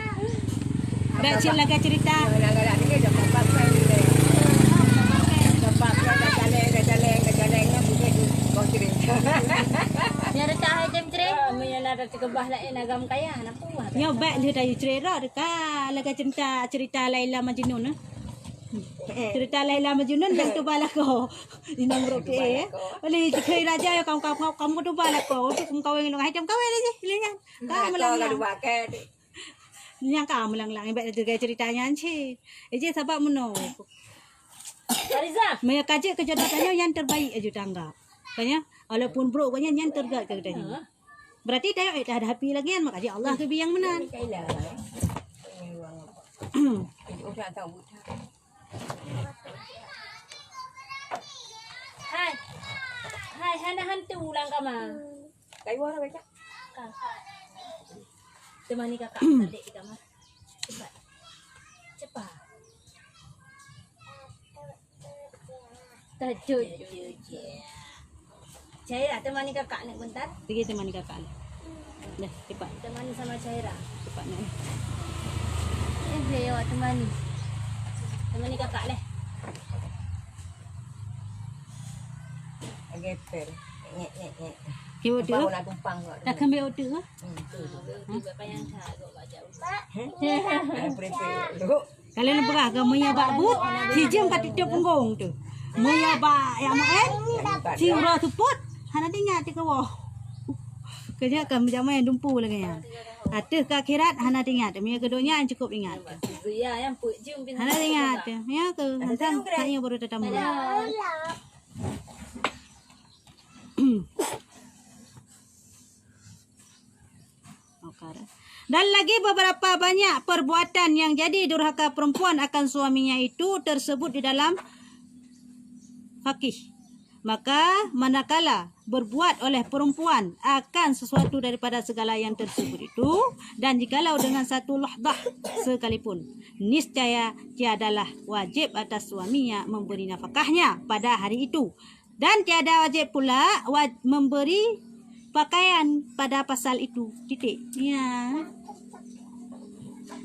Dak cik lagi cerita. Kadang-kadang ni dah bapak saya ni. Bapak saya dah jalan bunyi kau cerita. Ni ada tak jam cerai? Menyana ada kebah lain agam kaya nak puas. Nya baik dia tayu cerita dekat lagi cerita Laila Majnun. Cerita Laila Majnun baik tu bala ko. Di nombor ke. Oli kai raja ya kamu tu bala ko. Tu kau yang hai jam kau ni lihat. Kau melang. Yang kamu melang baik tu ceritanya anci. Je sebab meno. Fariza. Maya kaji kejodohannya yang terbaik aja tanggap. Kayaknya walaupun bro kayaknya yang terbaik katanya. Berarti dah ada happy lagi kan makanya Allah tu yang menan. Kailah. Orang tahu. Hai hana hantu ulang kamar. Kayu orang baca. Temani kakak adik di kamar. Cepat. Tajuk. Caira temani kakak ni bentar. Pergi temani kakak. Dah cepat Temani sama Caira. cepat nak. Boleh awak temani. Temani kakak leh. Geter. Nyek. Kau tu Nak tumpang kau. tak kembali order. Bapak yang tak kau baca. Prepare. Kalau nak berah ke maya bak but, si jam kat tiap punggung tu. Maya bak yang maen, si ura suput, hana tinggal di kawah. Kerja kan macam main dumpu lagi ya. Atas ke akhirat hana tinggal. Maya keduanya cukup ingat. Ya yang put jum bin. Hana tinggal. Ya ke hantam saya baru tetamu. Dan lagi beberapa banyak perbuatan yang jadi durhaka perempuan akan suaminya itu tersebut di dalam fakih. Maka manakala berbuat oleh perempuan akan sesuatu daripada segala yang tersebut itu, dan jikalau dengan satu lahdah sekalipun, niscaya tiadalah wajib atas suaminya memberi nafkahnya pada hari itu, dan tiada wajib pula memberi pakaian pada pasal itu. Titik. Ya.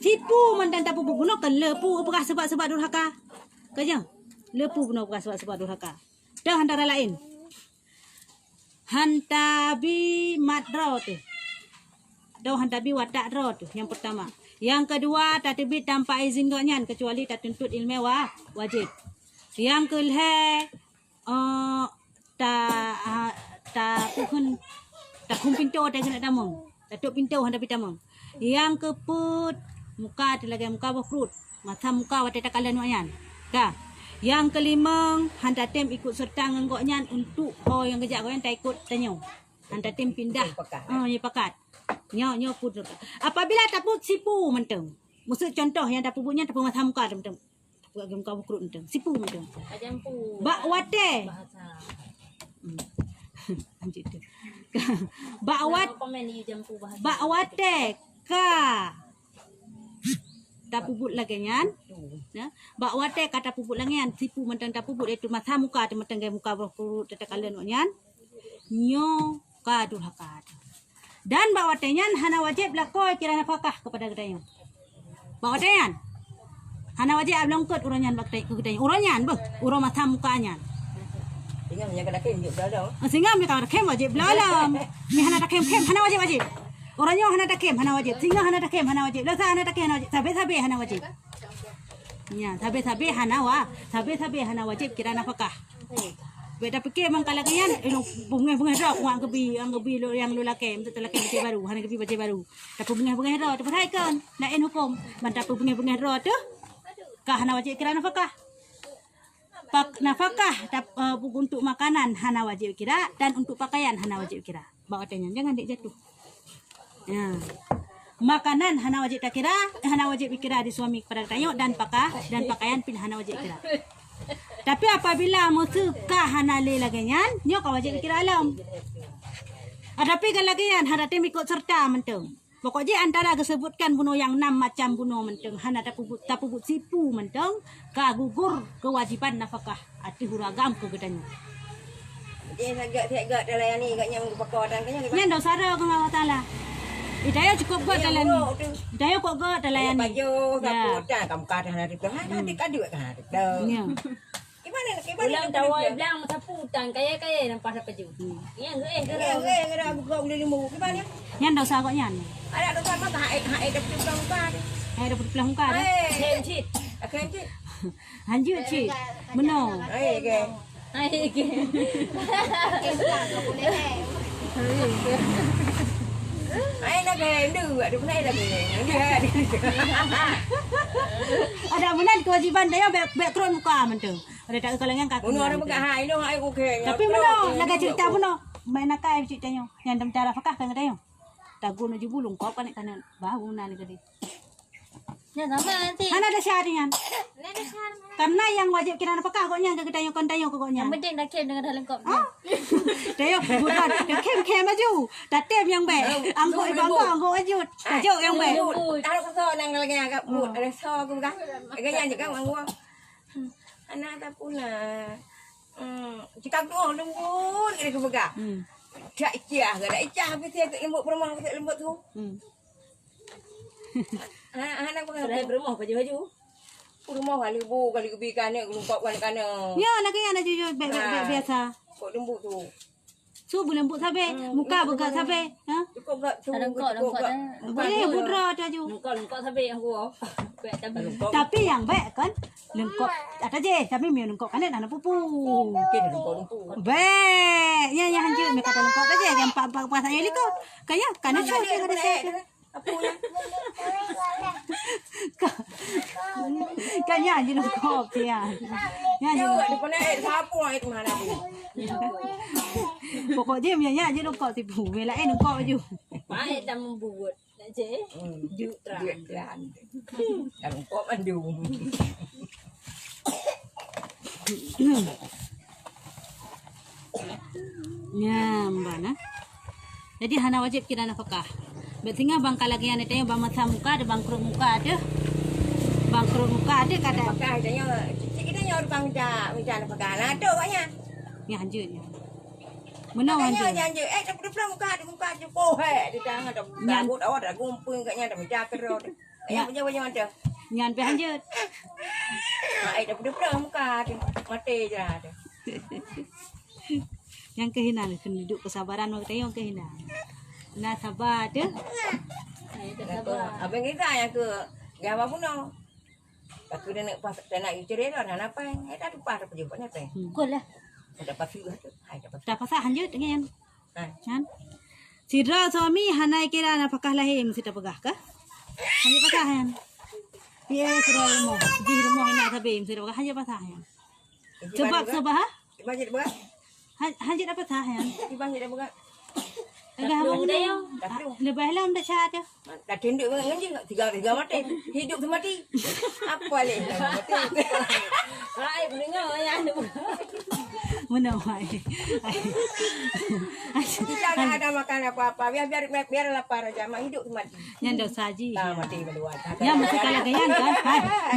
Tipu mantan tak pupu guna kan lepu apakah sebab durhaka. Kaya lepu guna apakah sebab durhaka. Dan antara lain hantabi madra tu. Dan hantabi watak dra tu yang pertama. Yang kedua tak terbit tanpa izin gaknyan kecuali tak tuntut ilmu wajib. Yang kelhe tak pintu tak kena tamang. Tak tuk pintu hantabi tamang. Yang keput muka ada lagi muka berfrut. Mata muka wate takalan wayan. Dah. Yang kelima, hanta tim ikut serta ngenggoknya untuk yang kejap goyan tak ikut tanyo. Hanta tim pindah. Ya pakat. Nyo put. Apabila tak put sipu menteng. Maksud contoh yang tak putnya tak mata muka menteng. Tak muka berfrut menteng. Sipu menteng. Jampu. Bak wate. Bahasa. Anjir tu. Bak wat. Komen ni jampu bahasa. Bak wate ka tak puput lagi nyan ya bak wate kata puput lagi nyan sipu mentang tak puput itu mata muka tu mentang muka berkurut tetek kalian nyan nyo ka durhaka dan bak wate nyan hana wajib lakoi kira nafkah kepada gedanya bak wate nyan hana wajib ablongkot uranyan bak gedanya uranyan bah urang mata mukanya Tinggal menjaga kem juk dah. sehingga mereka kem wajib belalam mi hana kem hana wajib orangnya hana takem hana wajib, singa hana takem hana wajib, lasa hana takem hana wajib, sabe hana wajib. Ya, sabe hana hana wajib kira nafkah. Beda fikir mang kalakian bunga dah uang kebi lo yang lu lakem tu lakem baju baru, hana kebi baju baru. Tapi bunga dah tu perhatikan, lain hukum. Mantap bunga dah tu. Kah hana wajib kira nafkah. nafkah untuk makanan hana wajib kira dan untuk pakaian hana wajib kira. Bawa tanya jangan dik jatuh. Ya. Makanan hana wajib tak kira, hana wajib kira di suami kepada tayo dan pakaian pin hana wajib kira. Tapi apabila musuh ka hana le laganyan, nyo ka wajib kira alam. Tapi kan laganyan hana tim ikut serta mentung. Pokoknya antara disebutkan bunuh yang 6 macam bunuh mentung hana tapubut sipu mentung ka gugur kewajiban nafkah ati huragam ke gedanya. Dia sagak dalam ni kat yang pakai dan kanya. Nyan dah sara ke Allah Taala. Hidayah cukup buat dalam ni. Hidayah kok buat dalam ni. Baju sapu dan kamu kada hari tu. Adik kaduk kan hari tu. Ya. Gimana Ulang tawai bilang masa putang kaya nampak apa je. Yang Ada buka boleh limau. Gimana? Nyan dah sara kok nyan. Ada tu sama hai dapat pulang kan. Hai dapat pulang muka dah. Cit. Akan cik. Hanjut cik. Benar. Ke. Ai ke. Ai nak ke ndu, ada pun ada ke. Ada benar kewajiban dia background muka mentung. Ada tak kalangan kaki. Bunuh orang bukan hai dong hai okey. Tapi benar laga cerita benar. Main nakai ceritanya. Yang dalam cara fakah kan katanya. Tagu nuju bulung kau kan kanan bahu nan gede. Ya sama nanti. Kan ada syariat. Karena yang wajib kira apakah koknya ke kita yang kontayo ke koknya. Yang penting dah kem dengan dalam kop. Tayo bukan kem maju. Tatem yang baik. Angkut angkut ajut. Ajut yang baik. Taruh kesor nang lagi agak but ada so aku kan. Agaknya je kan angwa. Anak tak pula. Jika tu lembut kena ke bega. Tak icah, tak icah habis dia lembut peremah tak lembut tu. Anak bukan Sudah berumah baju-baju. rumah kali bu kali kebikan ni lengkap kan kana. Ya lagi yang ada jujur biasa. Kok lembut tu. Su lembut sampai muka buka sampai. Ha? Cukup gak tu. Dalam kop dah. Boleh budra tu ju. Lengkap sampai aku. Baik tapi. Tapi yang baik kan lengkap ada je tapi mian lengkap kan ada pupu. Mungkin lembut. Baik. Ya hancur mereka kata lengkap aja yang pak saya likut. Kaya kan cu ada saya. Apa ya? Kan ya jadi lengkap dia. Ya Yo, jadi. di mana sapu itu mana tu. Pokoknya mian jadi lengkap tipu. Mela lengkap aja. Baik dah membuat. Nak je. Jutra. Duit dan kok mandung. Ya, mbana. Jadi hana wajib kira nafkah. Bertinggal bang kalagian itu yang bang mata muka ada bangkrut muka ada. Bangkrut muka ada kata. Pakai tanya, kita nyor bang minta pakai lah tu banyak. Ya hanjurnya. Menang Tanya hanjur. janji, tak perlu muka je poh di tangan dah. Gagut awak dah kumpul katnya dah minta kerod. Ayah punya macam. Nyan pe hanjur. Tak perlu muka mati je ada. Yang kehinan penduduk kesabaran waktu itu yang kehinan. Nah sabar tu. Abang kita yang ke gawa pun no. Aku dah nak pas dah nak cerai dah nak apa? Tak lupa dah pergi buat apa? Kol lah. Dapat sudah tu. Hai dapat. Dah pasal hanjur dengan Hai. kan. Sidra suami hanai kira nafkah lahir mesti tak pegah ke? Hanjur pasal han. Dia sudah rumah. Di rumah ini ada bem sudah pegah hanjur pasal han. Sebab Banyak buat. hanjur apa pasal han. Banyak dah buat. Agak abang dia. Lebih lama dah chat dia. Dah tinduk dengan je tiga mati. Hidup tu mati. Apa leh mati. Baik mendengar ya. Mana mai. Kita tak ada makan apa-apa. Biar lapar aja. Mak hidup tu mati. Yang dah saji. Mati meluat. Ya mesti kalagayan kan.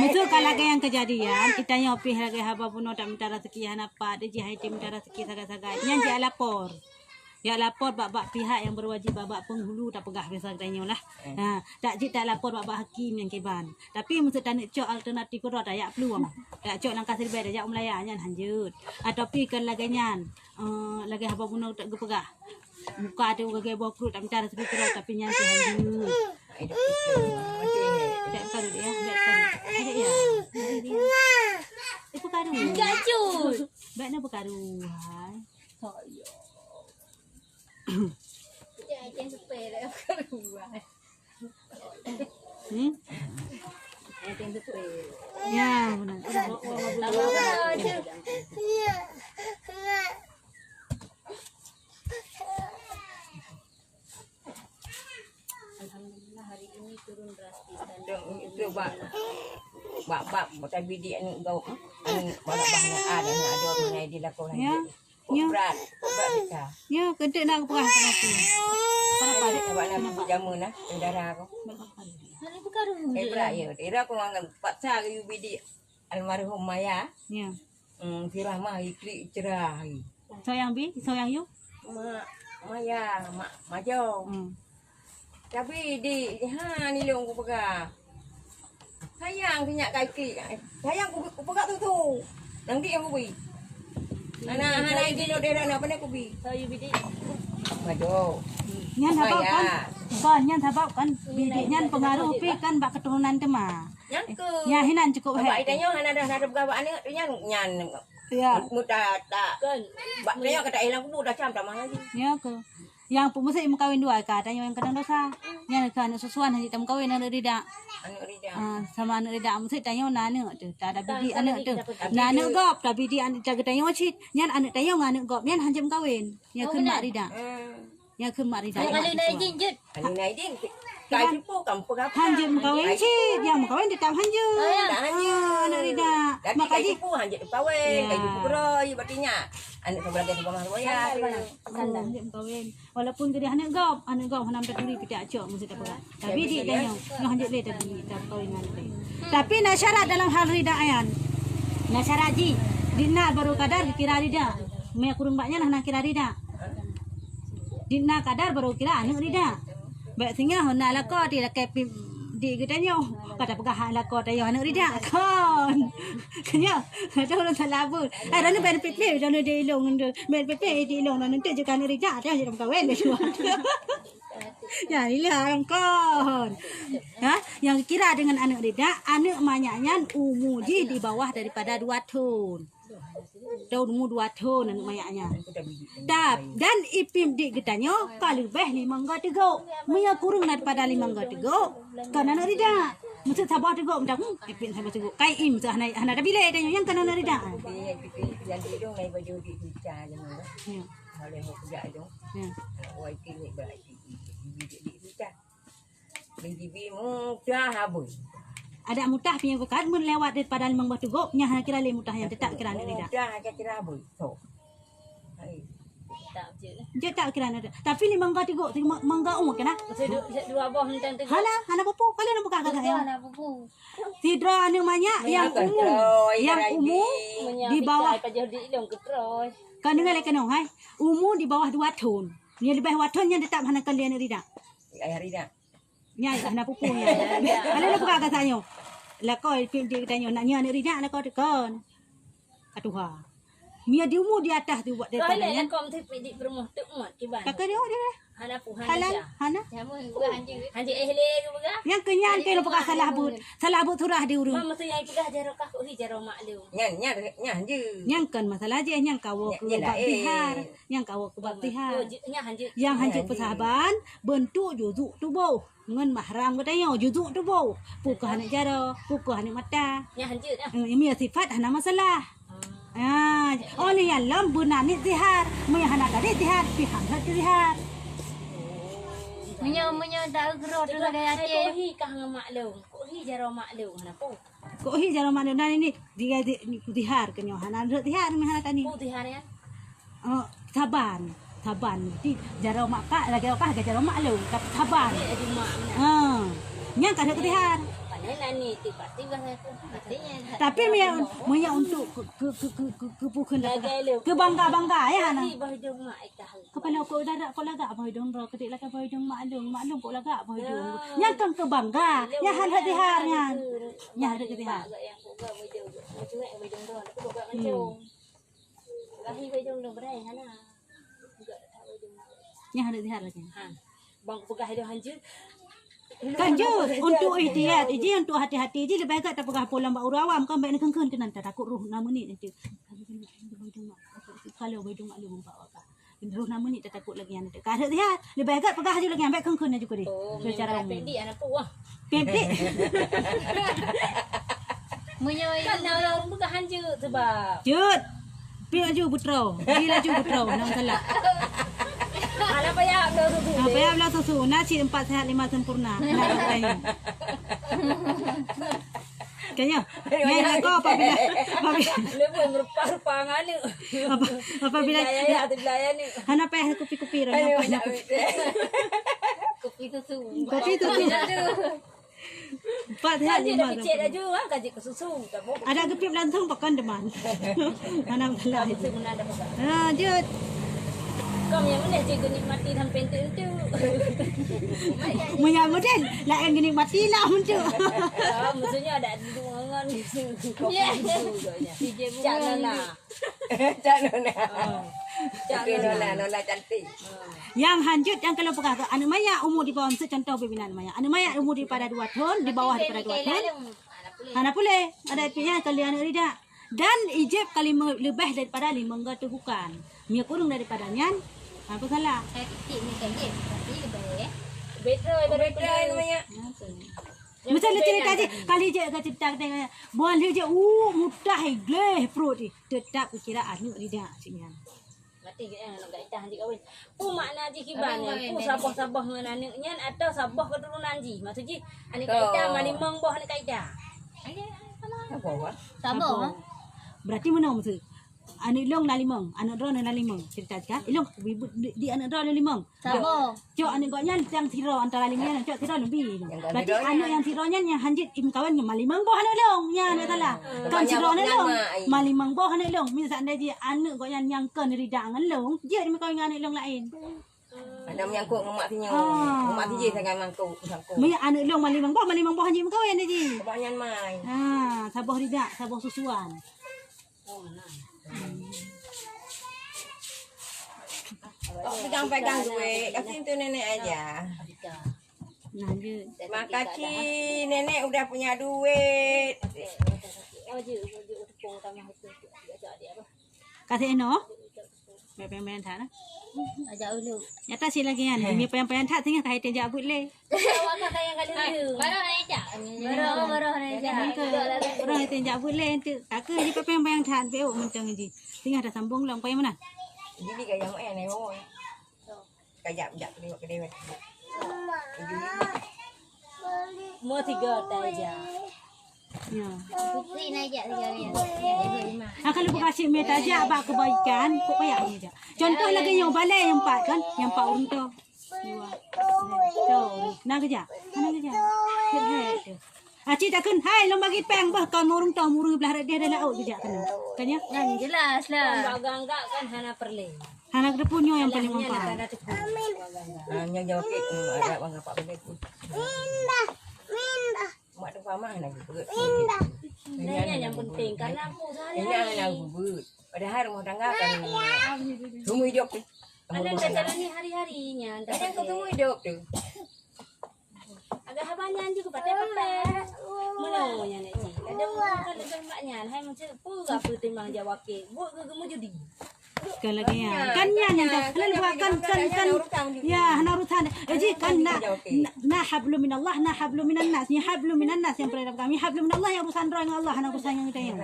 Mesti kalagayan kejadian. Kita nyopi lagi haba puno tak minta rezeki apa. Dia jihai tim minta rezeki sagai-sagai. Yang dia lapor. Ya lapor bab pihak yang berwajib bab penghulu tak pegah biasa katanya lah. Ha, tak jik tak lapor bab hakim yang keban. Tapi mesti tak nak cok alternatif ko dah yak peluang. Tak cok langkah serba dah jak melayannya hanjut. Ataupun kan laganyan lagi haba puno tak gepegah. Muka tu gage bokrut tak minta rezeki ko tapi nyanti hanjut. Tak karu dia, tak karu. Ada ya. Itu karu. Gacut. Baik nak berkaru. Hai. Jangan sepele aku keluar. Yang betul. Ya, benar. Tahu je. Alhamdulillah hari ini turun drastis dan Itu bab botai bidik anu gau. Anu banyak ada mana dilakukan. Ya. Ya. Berat kita. Ya, kedek nak perah kenapa? Kenapa dek? Awak nak pijama nah, darah aku. Hari perkara Berat ya. Dia aku nganggap paksa ke bidik almarhum Maya. Ya. Firah mah ikli cerah. Sayang bi, sayang you. Maya, mak majo. Tapi di ni long aku pegang. Sayang minyak kaki. Sayang aku pegang tu. Nanti yang aku beri. Anak ini dia nak apa nak aku beri. saya bidik. Majo. Nyan habaq kan? Kan nyan habaq kan? Bidik nyan pengaruh pi kan bak keturunan tema. Yang ke. Ya hinan cukup Bapak hai. itanya hana dah ada berapa ni nyan. Ya. Muda tak. Kan. Bak dia kata hilang aku dah cam tak mahal lagi. Ya ke. Yang pemusa yang kawin dua katanya yang kadang dosa. Yang kan susuan hanya tam kawin anak rida. Anu rida. Sama anak rida musa tanya nana tu. Tak ada bidik anak tu. Nana gop tapi bidik anak jaga tanya cit. Nyan anak tanya anak gop nyan hanjam kawin. Yang ke mak rida. Yang ke mak rida. Kalau nak jinjit. Anu naik dia. Kai tipu kampung apa? Hanjam kawin cit. Yang mak kawin tetap hanjam. Tak hanya. Anak rida. Tapi kai Makanya tipu hanya kawin, kai tipu beroi berartinya. Anak sebelah dia rumah saya. hanjam kawin. Walaupun dia anak gop hanam terduri piti acok mesti tak apa. Tapi dia tanya ngah hanjam le tadi tak kawin dengan dia. Tapi nak syarat dalam hal rida ayan. Nak syarat ji. Dina baru kadar dikira rida. Me kurung baknya nak kira rida. Dina kadar baru kira anak rida. Baik tinggal nak lako di lakai di gedanya kata pegah lako tayo anak rida kon. Kenya ada orang salah pun. Ada ni ben pepe jangan dia ilong ndu. Ben pepe di ilong nanti je kan rida dia jadi kawin dia. Ya hilang kon. Ha, yang kira dengan anak rida, anak manyaknya umur di bawah daripada 2 tahun. Tahun umur 2 tahun anak manyaknya. Dan ipim di getanya kalau lebih 5 tegok. Mia kurang daripada 5 tegok. Kan anak rida. Mesti sabar tegok macam ipim sabar tegok. Kai im tu hana ada bila dia yang kan anak rida. Yang di dong naik baju di bicara jangan. Ya. Boleh mau kerja dong. Ya. Wai kini berarti di bicara. Bibi mudah habis. Ada mutah punya bekat mun lewat daripada 5 tegok nya hana kira le mutah yang tetap kira anak rida. Mudah aja kira habis. So. Hai. Tak je lah. Dia tak kira anak rida. Tapi 5 tegok 5 umur kena. Masa dua buah macam tu. Hana popo kalian buka kakak ya. Anak bubu. Tidra anu banyak yang umum. Yang umum di bawah Pajah di ilong ketroy. kan dengar lek kenong hai. Umur di bawah 2 tahun. Ni lebih 2 tahun yang tetap hana kalian rida. Ayah Rida. Nya hana popo nya. Kalian buka kakak sanyo. Lah kau pim dia tanya nak nya rida nak kau tekan. Katuha. Mia di umur di atas tu buat Kalau daripada nak kom tu pergi berumah tu mat kiban. kakak dia dia. Hana puhan Halal aja. hana. Jamu bukan anjing. Hanji ehle ke buka? Yang kenyan ke buka salah but. Salah but surah diurus. Mama tu yang pegah jaro kah ko hi jaro mak lu. Nyan je. Yang kan masalah je yang kau ke Ya, ya, baktihar. Yang kau ke baktihar. Nya hanji. Yang hanjut persahaban bentuk juzuk tubuh ngan mahram katanya juzuk tubuh pukah anak jara pukah anak mata Nya hanji dah. ini sifat hana masalah oleh yang lam benar ni zihar mai hana tadi zihar pihak hak zihar Menyo tak gerot tu gaya Ko hati. hi kah ngam mak lu. Ko hi jaro mak lu hana pu. kok hi jara mana dan ini dia zihar kenyo hana zihar mai hana tani Pu ti hari ya. saban di jara mak kak lagi kah jara mak lu tapi saban Di mak mana. yang kada zihar Panen ni ti pasti bah aku. Artinya tapi Mia untuk kebukan kebangga ya hana Hi bah jong mak ikah. kepala kau dah kau lagak boy dong ro ketik lagak boy dong maklum kau lagak boy dong yang kan kebangga ya hal hadiharnya ya ada ketihar Yang ko ga boy jong. Cuek boy jong ron. Ko ga macam. Gahi boy jong dong berai hana. Juga tak boy jong. ya ada ketihar lagi Ha. Bang pegah dia hanji. kan je untuk ihtiyat iji untuk hati-hati iji lebih agak tak pegah pulang bak urawam kan baik nak kengken kenan tak takut ruh 6 menit nanti kalau boy dong maklum bawa ka Terus nama ni tak takut lagi anak. Kada dia. Lebih agak pegah je lagi ambil kengkun juga dia. Oh, Secara memang umum. pendek anak puah. Pendek. Munyo Kan orang bukan hanja sebab. Jut. Pi laju putra. Pi laju putra nang salah. Alah payah dah tu. Apa ya belah susu. Nasi 4 sehat 5 sempurna. Nak katanya. Kayaknya. Ya kau apabila Lepas merupa-rupa ngane. apabila Ya, tu belaya ni. hana payah kupi-kupi ran Ayo, apa nak nak kopi susu. kopi tu tu 4 sehat Kaji 5 dah picit dah juga, kaji ke susu. Tak mau. ada kepip langsung pakan deman. Hana belah Kaji itu. tu mana ada pasal. Ha jut. Kau yang mana cikgu nikmati sampai tu. Munya model lain gini mati lah muncul. Ah, maksudnya ada duangan di sini. Ya. DJ Cak Nona. Cak Nona. Cak Okey, Nona. Nona cantik. Yang hanjut yang kalau pegah ke anak maya umur di bawah contoh pembinaan maya. Anak maya umur daripada 2 tahun, di bawah daripada 2 tahun. Anak boleh. Ada pihak kali anak rida. Dan ijab kali lebih daripada 5 tu bukan. Mia kurang daripadanya. Apa salah? Saya kecil ni kan je. Tapi lebih. Betul, Betul namanya. Misalnya cerita je kali je kata cerita kata buan dia je mudah gleh perut ni. Tetap perkiraan ni rida simian. Mati ke yang nak gaitah haji kahwin. Pu makna haji kiban ni. Pu sabah-sabah dengan anaknya atau sabah keturunan haji. Maksudnya anak gaitah malimang boh anak gaitah. Apa awak? Sabar. Berarti mana maksud? Anak long na limang, anak dro na limang. Cerita ka? Ilong di anak dro na limang. Sabar. Cok anak gaknya yang tiro antara limang cok tiro lebih. Berarti anak yang tironya yang hanjit im kawan yang malimang boh anak long. Ya nak salah. Kan tiro anak long. Malimang boh anak long. Misal anda je anak gaknya yang kan rida ngan long, dia di kawin anak long lain. Ada menyangkut dengan mak tinyo. Mak tinje sangat mangkuk sangkut. Mi anak long malimang boh hanjit im kawin dia je. Kebanyakan mai. Ha, sabah rida, sabah susuan. Tak pegang-pegang duit. Kasih tu nenek aja. Nah, je. Makasih nenek udah punya duit. Oh je, tepung tanah itu. Ajak dia apa? Kasih eno. Bayang-bayang tak nah. Ajak dulu. Nyata sih lagi kan. Ini bayang-bayang tak tinggal kait dia abut le. Awak kan yang kali ni. Baru nak ajak. Baru nak ajak. Orang itu jak boleh tu. Tak ke di bayang-bayang tak beo macam ni. Tinggal dah sambung lang payah mana. Jadi kayak mak ni mau. Kayak jak ke dia. Mau 3 tak aja. Ya. Putri nak ajak tiga ni. Ibu lima. Kalau bukan kasih meta aja apa kebaikan, kok payah ni aja. Contoh lagi yang balai yang 4 kan, yang 4 orang tu. 2. Tu. Nak kerja. Mana kerja? He. Acik tak kun. Hai, long bagi peng bah kau murung tau murung belah dia dah laut kerja kan. Kan ya? Yang jelas lah. Enggak kan hana perle. Anak dia punya yang paling Hanya mampu. nak ada tepung. Hanya jawab kek ada bang apa benda tu. Mak tu pamah nak beut. Ini yang penting karena aku Ini sehari-hari. nak beut. Padahal rumah tangga kan semua hidup tu. Ada yang jalani hari-harinya. Kadang kau semua hidup tu. Agak habanyan juga pakai-pakai. Menaunya nak cik. Ada orang kan ada maknya. Hai macam apa timbang jawab ke. Buat ke gemuk judi. Sekali lagi ya. Kan yang kalau buat kan ya hana urusan. Ji kan na hablu min Allah na hablu minan nas. Ni hablu minan nas yang perlu kami hablu min Allah yang urusan roh dengan Allah hana urusan yang kita yang.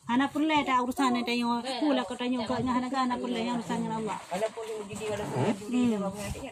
Hana perlu ada urusan yang tanya pula kau tanya kau hana perlu yang urusan dengan Allah. Walaupun judi walaupun judi dia bawa nantinya